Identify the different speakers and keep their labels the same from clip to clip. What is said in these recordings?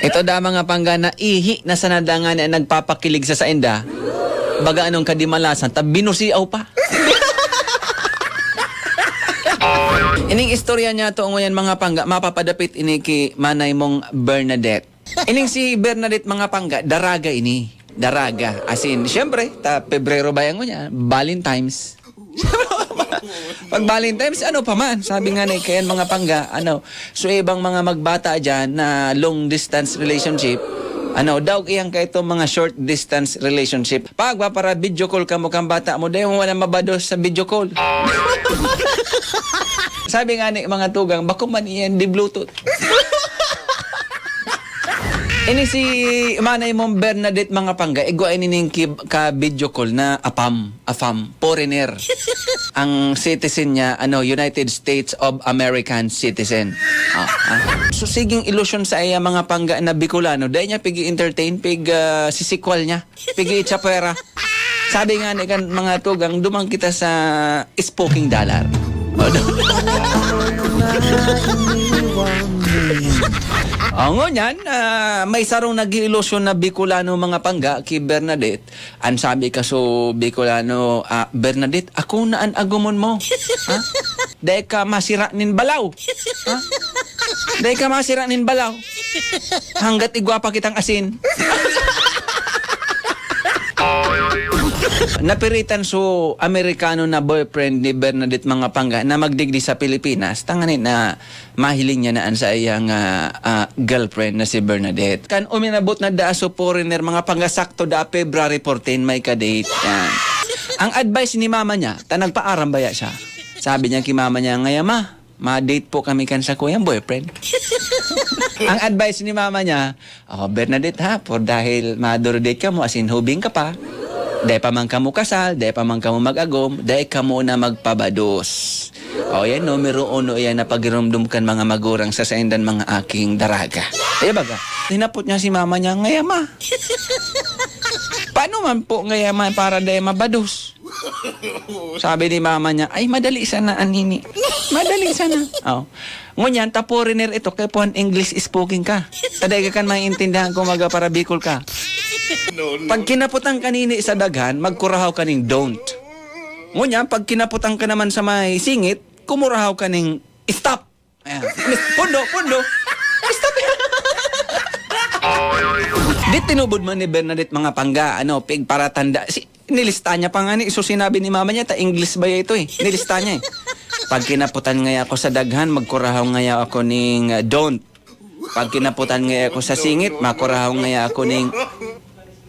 Speaker 1: Ito da mga pangga na ihi na sanadangan na nagpapakilig sa saenda. Baga anong kadimalasan, binusiaw pa. Ining istorya niya to ngayon mga pangga, mapapadapit ini ki manay mong Bernadette. Ining si Bernadette mga pangga, daraga ini. Daraga. As in, syempre, Pebrero bayan ko niya, Valentine's. Pag Valentine's, ano pa man? Sabi nga ni kayan mga pangga, so ibang mga magbata dyan na long distance relationship, daw iyang ka itong mga short distance relationship. Pag para video call ka mo kang bata mo, dahil mo wala mabados sa video call. Sabi nga ni mga tugang, bako man iyan di Bluetooth. Ini si manay mong Bernadette mga pangga, igwa inining ka video call na afam, foreigner. Ang citizen niya, United States of American citizen. So siging illusion sa iya mga pangga na Bicolano, dahil niya pigi entertain, sisikwal niya, pigi chapera. Sabi nga ni kan mga tugang, dumang kita sa spoking dollar. Ang nyan, may sarong nag-ilusyon na Bicolano mga pangga ki Bernadette. Ang sabi ka so Bicolano, Bernadette, ako na ang agumon mo. Ha? Dahil ka masira nin balaw. Ha? Dahil ka masira nin balaw. Hanggat igwapa kitang asin. Napiritan so Amerikano na boyfriend ni Bernadette mga pangga na magdigdi sa Pilipinas, tanganin na mahiling niya naan sa iyang girlfriend na si Bernadette. Kan uminabot na so foreigner mga pangga, sakto da February 14 may ka-date. Yan. Ang advice ni mama niya, nagpaaram baya siya. Sabi niya kay mama niya, ngaya ma-date po kami kan sa kuyang boyfriend. Ang advice ni mama niya, Bernadette ha, dahil maduro-date ka mo, as in hubing ka pa. Dahil pa man kamo kasal, dahil pa man kamo mag-agom, dahil kamo na magpabados. Yan, numero 1 yan na pagirumdum kan mga magurang sa saindan mga aking daraga. Baga, tinapot niya si mama niya, ngayama. Paano man po ngayama para dahil mabados? Sabi ni mama niya, ay madali sana anini. Madali sana. Ngunyan, foreigner ito, kaya po English speaking ka. Taday ka kan maintindihan kung para Bicol ka. Pag kinaputang kanini sa daghan, magkurahaw ka ning don't. Ngunyan, pag kinaputang ka naman sa may singit, kumurahaw ka ning stop. Ayan. Pundo. Stop. Di tinubod man ni Bernadette mga pangga, pig para tanda. Nilista niya pa nga so sinabi ni mama niya, English ba ito eh. Nilista niya eh. Pag kinaputan ngaya ako sa daghan, magkurahaw ngaya ako ning don't. Pag kinaputan ngaya ako sa singit, makurahaw ngaya ako ning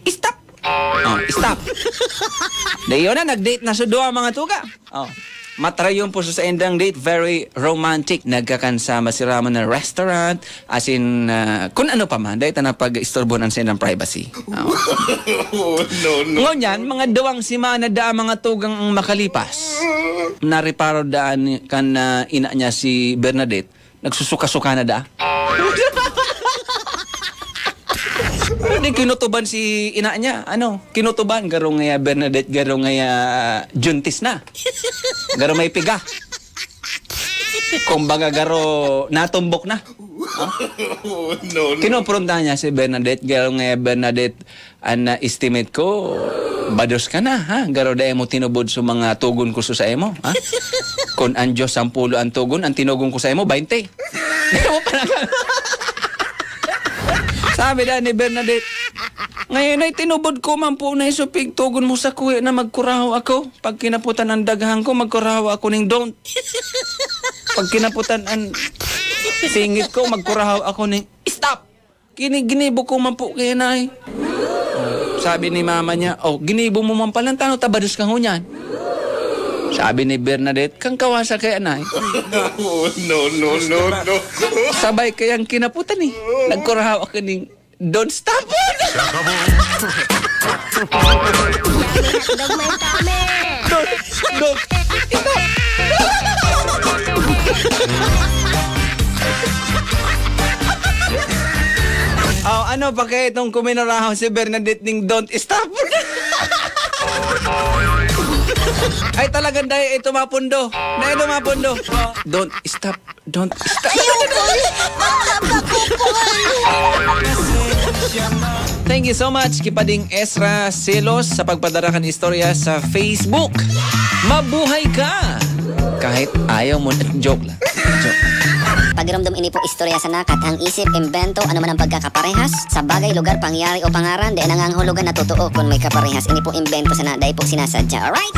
Speaker 1: stop. Stop. Dayon na, nag-date na sudo ang mga tuga. Matrayon po sa endang date, very romantic. Nagkakansama si Ramon na restaurant, as in, kung ano pa man, dahil na pag-istorbonan sa endang privacy. Ngunyan, mga dawang simana da mga tugang ang makalipas. Nariparo daan kan ina niya si Bernadette, nagsusuka-suka na da. Hindi kinutuban si ina niya. Kinutuban. Garong ngaya Bernadette, garong ngaya juntis na. Garo may piga. Kumbaga garo natumbok na. Kinupronta niya si Bernadette. Garong ngaya Bernadette, estimate ko, bados ka na, ha? Garo dahil mo tinubod sa mga tugon ko sa emo, ha? Kung ang Diyos 10 ang tugon, ang tinugon ko sa emo, 20. Sabi na ni Bernadette, ngayon ay tinubod ko man po na isupig tugon mo sa kuya na magkurahaw ako. Pag kinaputan ang daghan ko, magkurahaw ako ning don't. Pag kinaputan ang singit ko, magkurahaw ako ning stop. Ginibo ko man po kaya na eh. Sabi ni mama niya, ginibo mo man palang tano, tabados kang hunyan. Sabi ni Bernadette, kang kawasa kaya na eh.
Speaker 2: No.
Speaker 1: Sabay kayang kinaputan eh. Nagkurahaw ako ning don't stop. Don't stop. Ano pa kaya itong kuminurahaw si Bernadette ning don't stop? Ay talagang dahil ito mapundo. Dahil ito mapundo. Don't stop. Thank you so much, Kipading Ezra Selos, sa pagpadarakan istorya sa Facebook. Mabuhay ka! Kahit ayaw mo, joke lang. Joke.
Speaker 3: Pagramdam ini po istorya sa nakat, ang isip, imbento, ano man ang pagkakaparehas sa bagay, lugar, pangyari o pangaran, di ang hulugan na totoo kung may kaparehas. Ini po imbento sa na, dahil po sinasadya. Alright?